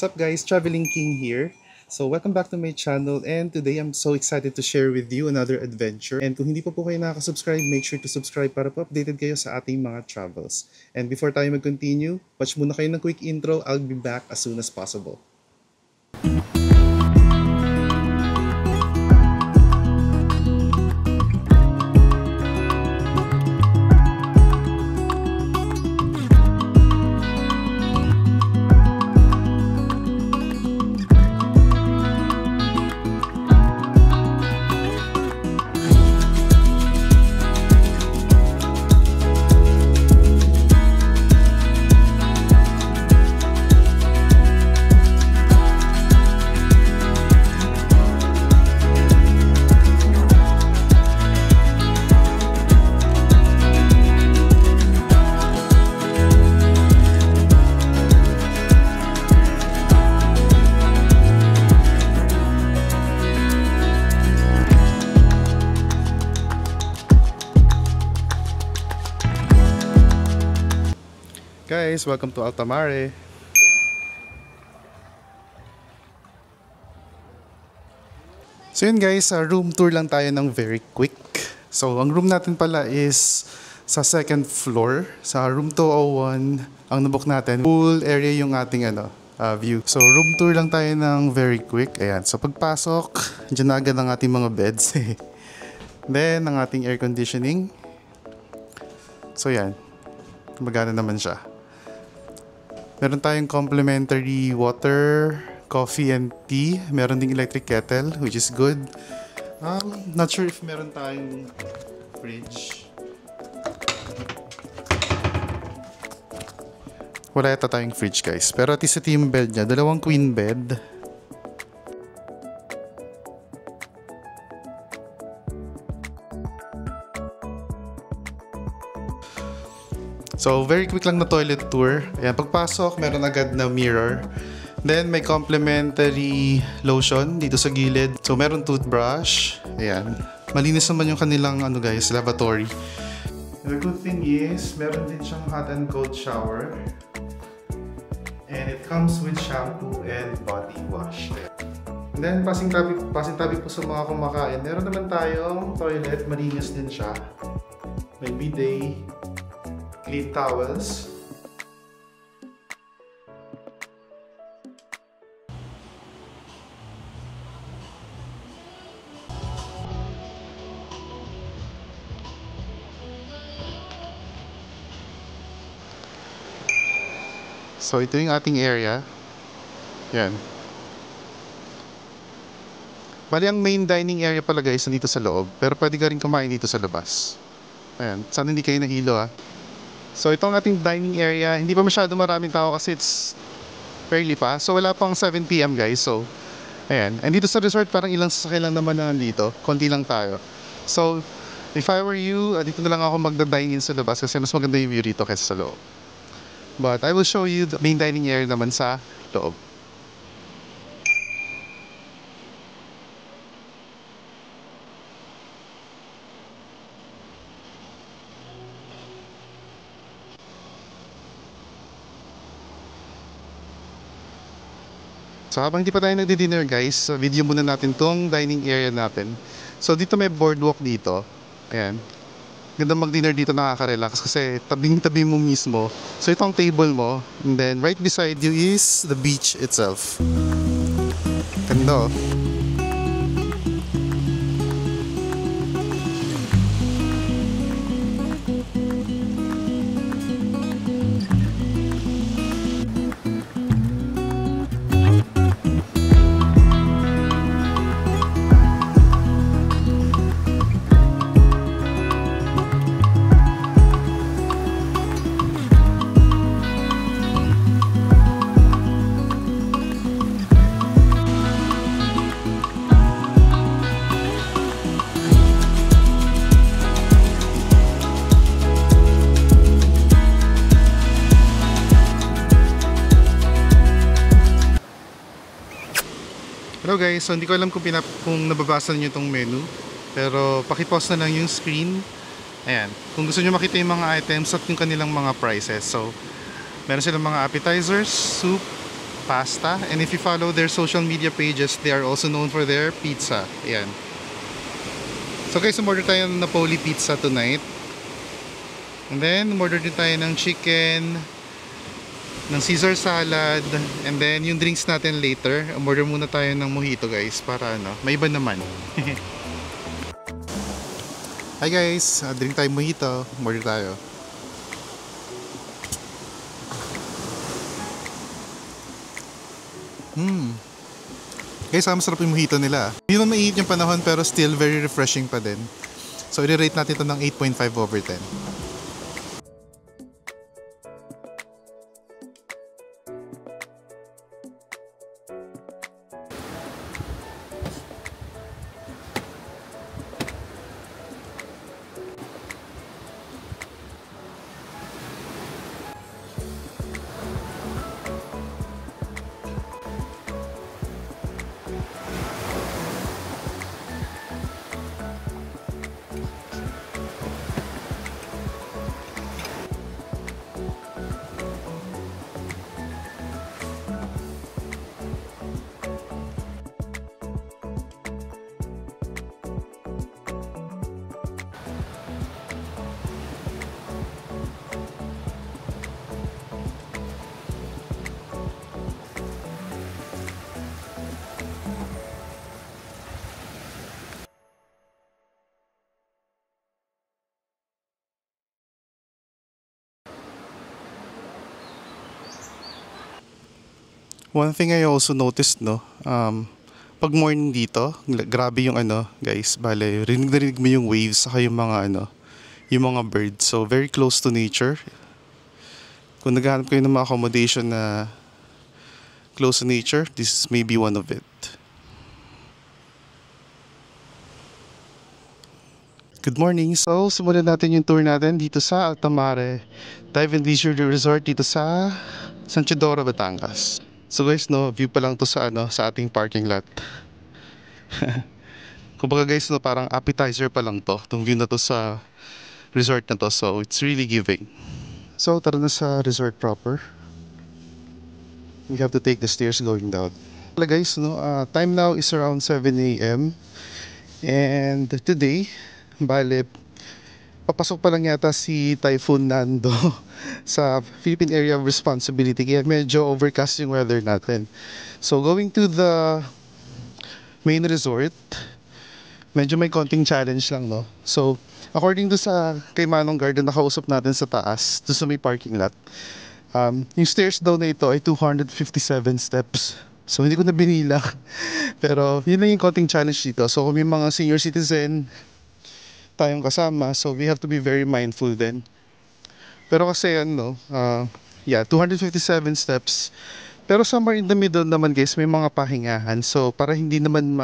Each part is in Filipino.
What's up guys, Traveling King here. So welcome back to my channel and today I'm so excited to share with you another adventure. And kung hindi pa po kayo nakaka-subscribe, make sure to subscribe para po updated kayo sa ating mga travels. And before tayo mag-continue, watch muna kayo ng quick intro. I'll be back as soon as possible. Guys, welcome to Altamare. So yun guys, room tour lang tayo ng very quick. So ang room natin pala is sa second floor. Sa room 201, ang nabook natin, pool area yung ating view. So room tour lang tayo ng very quick. Ayan, so pagpasok, dyan na agad ang ating mga beds. Then, ang ating air conditioning. So yan, magana naman siya. Meron tayong complimentary water, coffee and tea. Meron ding electric kettle, which is good. Not sure if meron tayong fridge. Wala yata tayong fridge guys. Pero at least ito yung bed niya. Dalawang queen bed. So, very quick lang na toilet tour. Ayan, pagpasok, meron agad na mirror. Then, may complimentary lotion dito sa gilid. So, meron toothbrush. Ayan. Malinis naman yung kanilang, lavatory. The good thing is, meron din siyang hot and cold shower. And it comes with shampoo and body wash. And then, pasing-tabi po sa mga kumakain. Meron naman tayong toilet. Malinis din siya. May bidet. Clean towels. So ito yung ating area. Yan. Bali ang main dining area pala guys nandito sa loob, pero pwede ka rin kumain dito sa labas. Ayan, sana hindi kayo nahilo ha. So ito ang ating dining area. Hindi pa masyado maraming tao kasi it's fairly pa. So wala pang 7 PM guys. So ayan. And dito sa resort parang ilang sasakyan lang naman na nandito. Konti lang tayo. So if I were you, dito na lang ako magda-dine in sa labas kasi mas maganda yung view dito kaysa sa loob. But I will show you the main dining area naman sa loob. So habang hindi pa tayo nagdi-dinner guys, video muna natin tong dining area natin. So dito may boardwalk dito. Ayan. Ganda mag-dinner dito, nakaka-relax kasi tabing-tabi mo mismo. So ito ang table mo. And then right beside you is the beach itself. Ganda oh. Hello guys, so hindi ko alam kung nababasa niyo itong menu, pero paki-pause na lang yung screen. Ayan, kung gusto niyo makita yung mga items at yung kanilang mga prices. So, meron silang mga appetizers, soup, pasta. And if you follow their social media pages, they are also known for their pizza. Ayan. So guys, umorder tayo ng Napoli pizza tonight. And then, umorder din tayo ng chicken, ng Caesar salad, and then yung drinks natin later. Umorder muna tayo ng mojito guys, para ano, may iba naman. Hi guys, drink tayo mojito. Umorder tayo. Guys, masarap yung mojito nila. Hindi naman mainit yung panahon pero still very refreshing pa din. So, i-rate natin ito ng 8.5 over 10. One thing I also noticed, no, pag morning dito, grabe yung ano, guys, bale, rinig na rinig mo yung waves saka yung mga ano, yung mga birds. So, very close to nature. Kung naghahanap kayo ng mga accommodation na close to nature, this is maybe one of it. Good morning. So, simulan natin yung tour natin dito sa Altamare Dive and Leisure Resort dito sa San Chidoro, Batangas. So guys, no, view pa lang to sa ano, sa ating parking lot. Kumbaga guys, no, parang appetizer pa lang to. Tong view na to sa resort na to. So, it's really giving. So, tara na sa resort proper. We have to take the stairs going down. Wala guys, no, time now is around 7 a.m. And today, bale, papasok pa lang yata si Typhoon Nando sa Philippine Area of Responsibility, kaya medyo overcast yung weather natin. So going to the main resort, medyo may konting challenge lang, no? So according to sa kay Manong Garden na nakausap natin sa taas, doon sa may parking lot, yung stairs daw na ito ay 257 steps. So hindi ko na binilang. Pero yun lang yung konting challenge dito. So kung may mga senior citizen tayong kasama, so we have to be very mindful then. Pero kasi ano, yeah, 257 steps. Pero somewhere in the middle naman guys, may mga pahingahan. So para hindi naman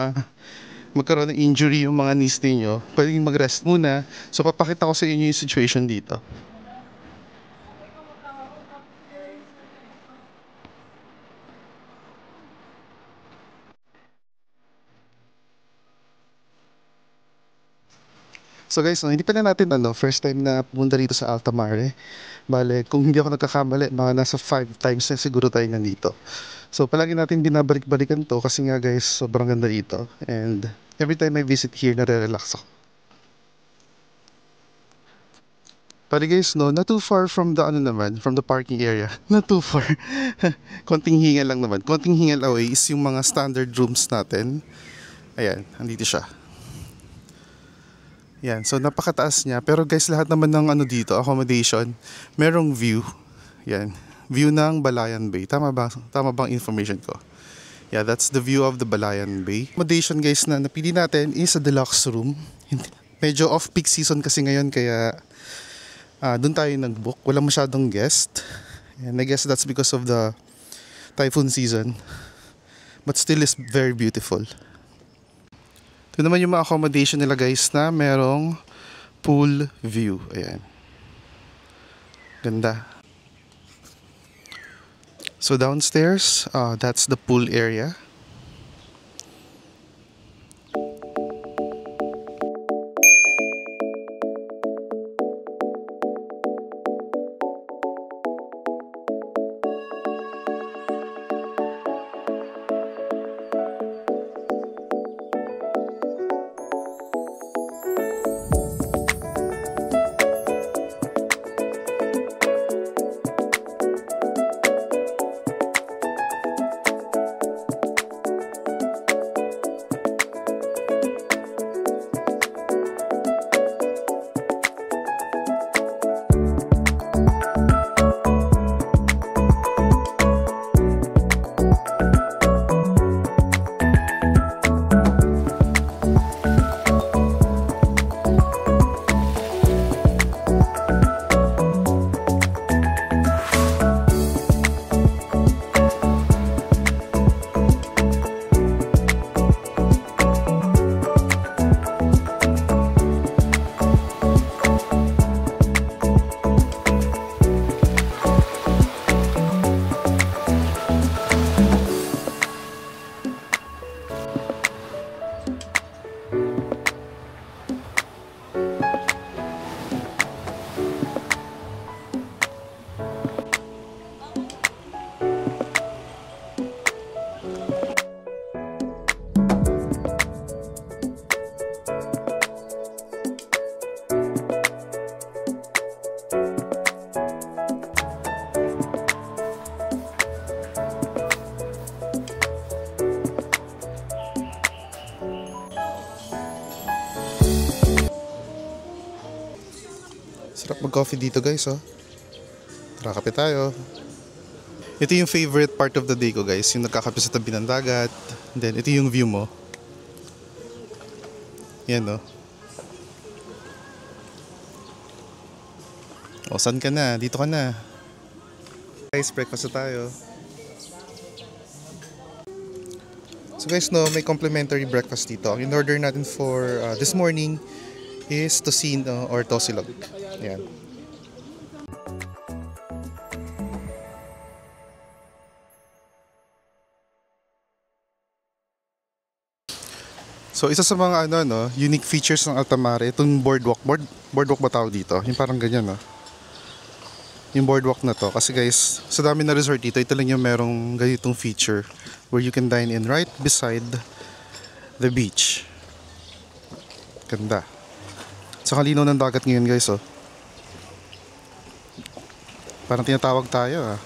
magkaroon ng injury yung mga knees ninyo, pwedeng mag-rest muna. So papakita ko sa inyo yung situation dito. So guys, no, hindi pa na natin ano, first time na pumunta dito sa Altamare. Bale, kung hindi ako nagkakamali, mga nasa 5 times na siguro tayo nandito. So palagi natin binabalik-balikan to kasi nga guys, sobrang ganda dito. And every time I visit here, nare-relax ako. Pare guys, no, not too far from the ano naman, from the parking area. Not too far. Konting hingal lang naman. Konting hingal away is yung mga standard rooms natin. Ayan, andito siya. Yan, so napakataas niya. Pero guys, lahat naman ng ano dito, accommodation, merong view. Yan, view ng Balayan Bay. Tama ba? Tama bang information ko? Yeah, that's the view of the Balayan Bay. Accommodation guys na napili natin is a deluxe room. Medyo off-peak season kasi ngayon kaya doon tayo nag-book. Walang masyadong guest. And I guess that's because of the typhoon season. But still is very beautiful. Ito naman yung mga accommodation nila guys na merong pool view. Ayan. Ganda. So downstairs, that's the pool area. Sarap mag-coffee dito guys, oh. Tara, kape tayo. Ito yung favorite part of the day ko guys, yung nagkakape sa tabi ng dagat. And then ito yung view mo. Yan, oh. O, saan ka na? Dito ka na. Guys, breakfast na tayo. So guys, no, may complimentary breakfast dito. Ang in-order natin for this morning is tocino or tosilog. Yan. So isa sa mga unique features ng Altamare, itong boardwalk. Boardwalk ba tawag dito? Yung parang ganyan, no? Yung boardwalk na to. Kasi guys, sa dami na resort dito, ito lang yung merong ganitong feature where you can dine in right beside the beach. Ganda. Sa kalinaw ng dagat ngayon guys, oh. Parang tinatawag tayo, ah.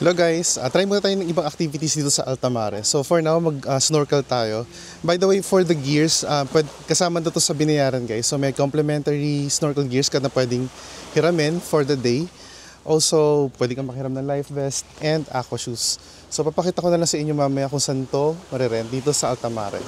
Hello guys, try muna tayo ng ibang activities dito sa Altamare. So for now, mag-snorkel tayo. By the way, for the gears, kasama na to sa binayaran guys. So may complimentary snorkel gears ka na pwedeng hiramin for the day. Also, pwede kang makiram ng life vest and aqua shoes. So papakita ko na lang sa inyo mamaya kung saan to marirent dito sa Altamare.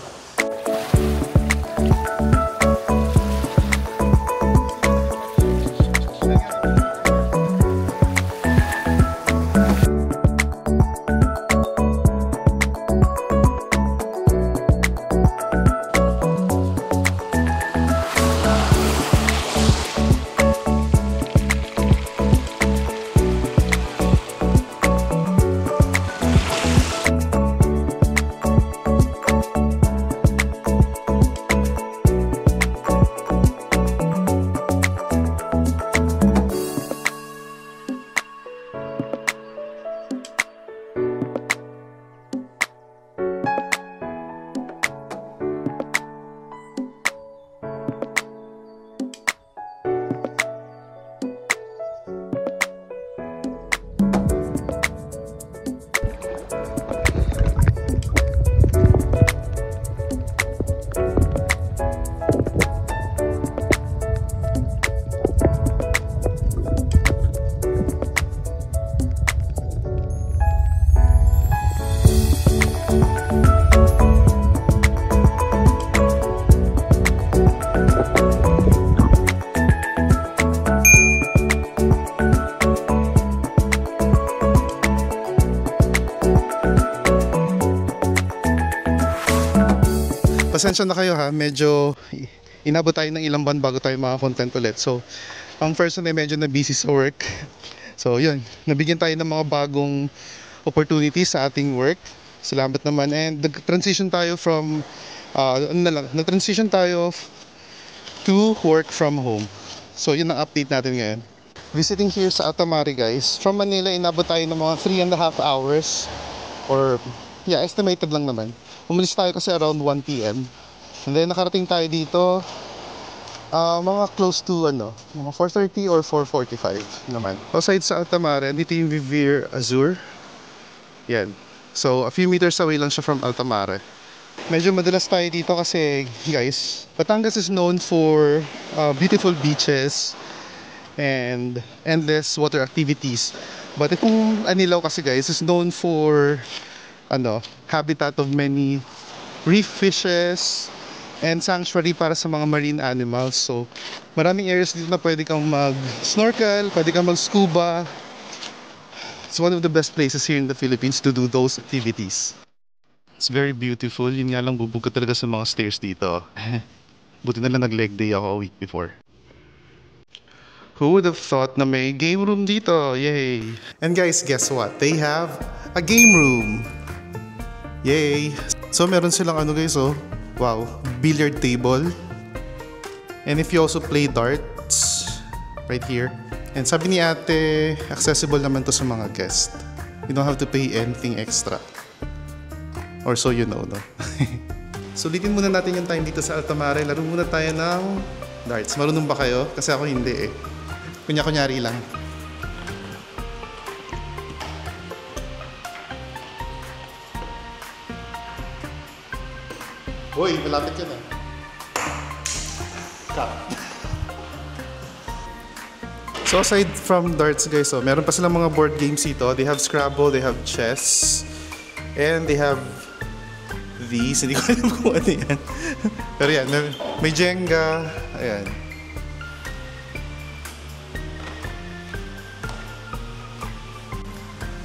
Pasensya na kayo ha, medyo inabot tayo ng ilang buwan bago tayo maka-content ulit. So, ang first na medyo na busy sa work. So, yun, nabigyan tayo ng mga bagong opportunities sa ating work. Salamat naman. And nag-transition tayo from, nag-transition tayo to work from home. So, yun ang update natin ngayon. Visiting here sa Altamare guys. From Manila, inabot tayo ng mga 3.5 hours. Or, yeah, estimated lang naman. Umalis tayo kasi around 1 PM. And then nakarating tayo dito mga close to mga 4:30 or 4:45 naman. Aside sa Altamare, dito yung Vivir Azur. Yan. So a few meters away lang siya from Altamare. Medyo madalas tayo dito kasi guys, Batangas is known for beautiful beaches and endless water activities. But itong Anilao kasi guys is known for habitat of many reef fishes and sanctuary para sa mga marine animals. So, maraming areas dito na pwede kang mag-snorkel, pwede kang mag-scuba. It's one of the best places here in the Philippines to do those activities. It's very beautiful. Yun nga lang, bubog ka talaga sa mga stairs dito. Buti na lang nag-leg day ako a week before. Who would have thought na may game room dito? Yay! And guys, guess what? They have a game room. Yay! So meron silang guys, wow, billiard table. And if you also play darts, right here. And sabi ni ate, accessible naman to sa mga guests. You don't have to pay anything extra. Or so you know, no? Sulitin muna natin yung time dito sa Altamare. Laro muna tayo ng darts. Marunong ba kayo? Kasi ako hindi eh. Kunya-kunyari lang. Uy, malapit yun ah. Cut. So aside from darts guys, meron pa silang mga board games dito. They have Scrabble, they have chess, and they have these. Hindi ko alam kung ano yan. Pero yan, may Jenga. Ayan.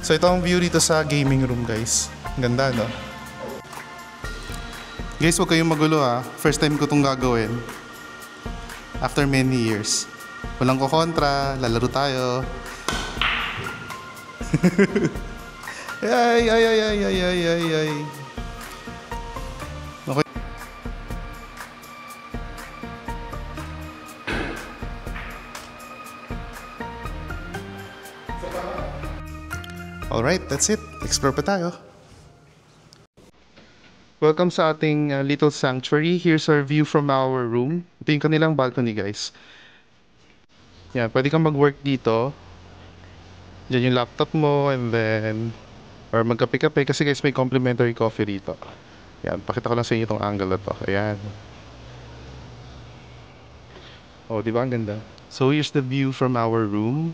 So ito ang view dito sa gaming room guys. Ang ganda, no? Guys, huwag kayong magulo ha. First time ko itong gagawin. After many years. Walang ko kontra, lalaro tayo. ay, ay, ay, ay, ay, ay, ay, ay. Okay. Alright, that's it. Explore pa tayo. Welcome sa ating little sanctuary. Here's our view from our room. Ito yung kanilang balcony, guys. Yan, pwede kang mag-work dito. Diyan yung laptop mo and then or magkape-kape kasi guys may complimentary coffee dito. Yan, pakita ko lang sa inyo itong angle na to. Ayan. Oh, di ba ang ganda? So here's the view from our room.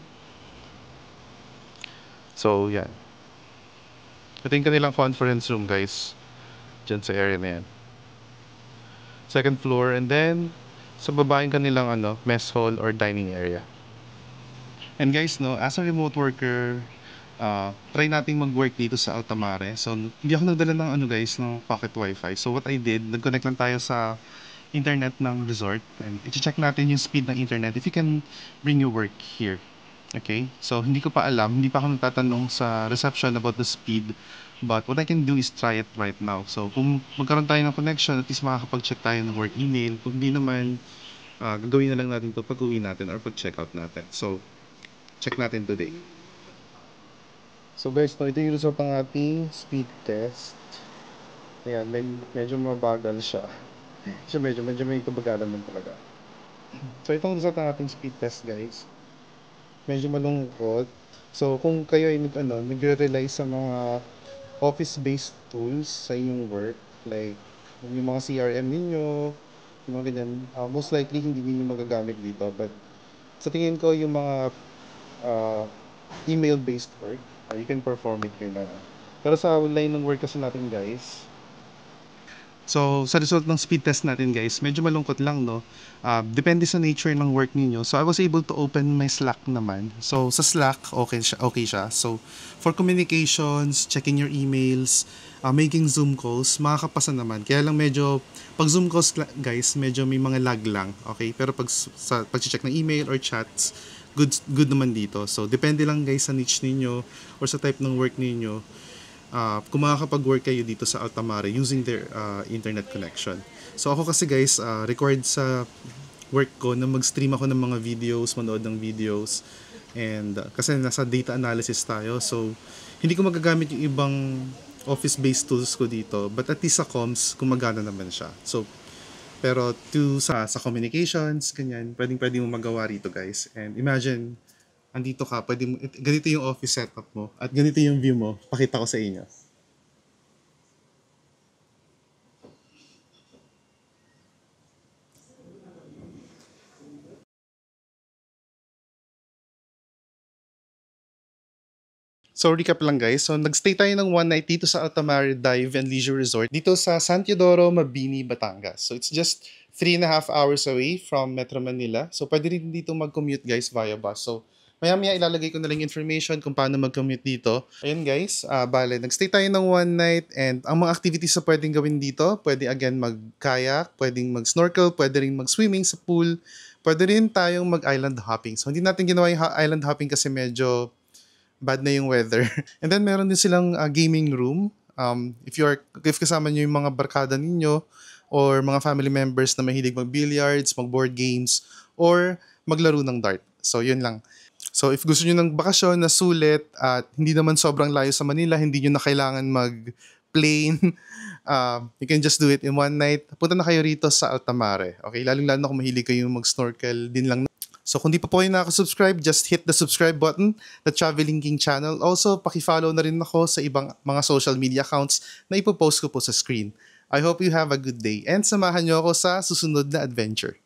So, yan. Ito yung kanilang conference room, guys. Diyan sa area na yan. Second floor and then sa baba yung kanilang mess hall or dining area. And guys, no, as a remote worker, try nating mag-work dito sa Altamare. So, hindi ako nagdala ng guys, ng pocket wifi. So, what I did, nag-connect lang tayo sa internet ng resort. And i-check natin yung speed ng internet if you can bring your work here. Okay? So, hindi ko pa alam, hindi pa ako nagtatanong sa reception about the speed. But what I can do is try it right now. So, kung magkaroon tayo ng connection, at least makakapag-check tayo ng work email. Kung hindi naman, gagawin na lang natin ito pag-uwi natin or pag-check out natin. So, check natin today. So guys, ito yung result ng ating speed test. Ayan, medyo mabagal siya. Medyo may kabagalan naman talaga. So itong result ng ating speed test guys. Medyo malungkot. So kung kayo ay nagre-rely sa mga office-based tools sa inyong work, like yung mga CRM ninyo, yung mga ganyan, most likely hindi niyo magagamit dito. But sa tingin ko yung mga email-based work, you can perform it here na. Pero sa line ng work kasi natin guys, so sa result ng speed test natin guys, medyo malungkot lang no. Depende sa nature ng work niyo. So I was able to open my Slack naman. So sa Slack, okay siya. So for communications, checking your emails, making Zoom calls, makakapasa naman. Kaya lang medyo, pag Zoom calls guys, medyo may mga lag lang. Okay? Pero sa pag-check ng email or chats, good naman dito. So, depende lang guys sa niche ninyo or sa type ng work ninyo. Kung makakapag-work kayo dito sa Altamare using their internet connection. So, ako kasi guys, required sa work ko na mag-stream ako ng mga videos, manood ng videos. And kasi nasa data analysis tayo. So, hindi ko magagamit yung ibang office-based tools ko dito. But at least sa comms, gumagana naman siya. So, pero sa communications, ganyan, pwede mo magawa rito guys. And imagine, andito ka, ganito yung office setup mo, at ganito yung view mo, pakita ko sa inyo. So recap lang guys, so nagstay tayo ng one night dito sa Altamar Dive and Leisure Resort dito sa San Teodoro, Mabini, Batangas. So it's just 3.5 hours away from Metro Manila. So pwede rin dito mag-commute guys via bus. So maya-maya ilalagay ko na lang information kung paano mag-commute dito. Ayun guys, bale, nagstay tayo ng one night and ang mga activities na pwedeng gawin dito, pwede again mag-kayak, pwedeng mag-snorkel, pwede rin mag-swimming sa pool, pwede rin tayong mag-island hopping. So hindi natin ginawa yung island hopping kasi medyo bad na yung weather. And then meron din silang gaming room. If kasama niyo yung mga barkada ninyo or mga family members na mahilig mag-billiards, mag-board games, or maglaro ng dart. So yun lang. So if gusto niyo ng bakasyon na sulit at hindi naman sobrang layo sa Manila, hindi niyo na kailangan mag-plane, you can just do it in one night. Punta na kayo rito sa Altamare. Okay, lalong-lalo na kung mahilig kayo mag-snorkel din lang. So kung di pa po kayo nakasubscribe, just hit the subscribe button, the Traveling King channel. Also, paki-follow na rin ako sa ibang mga social media accounts na ipopost ko po sa screen. I hope you have a good day and samahan niyo ako sa susunod na adventure.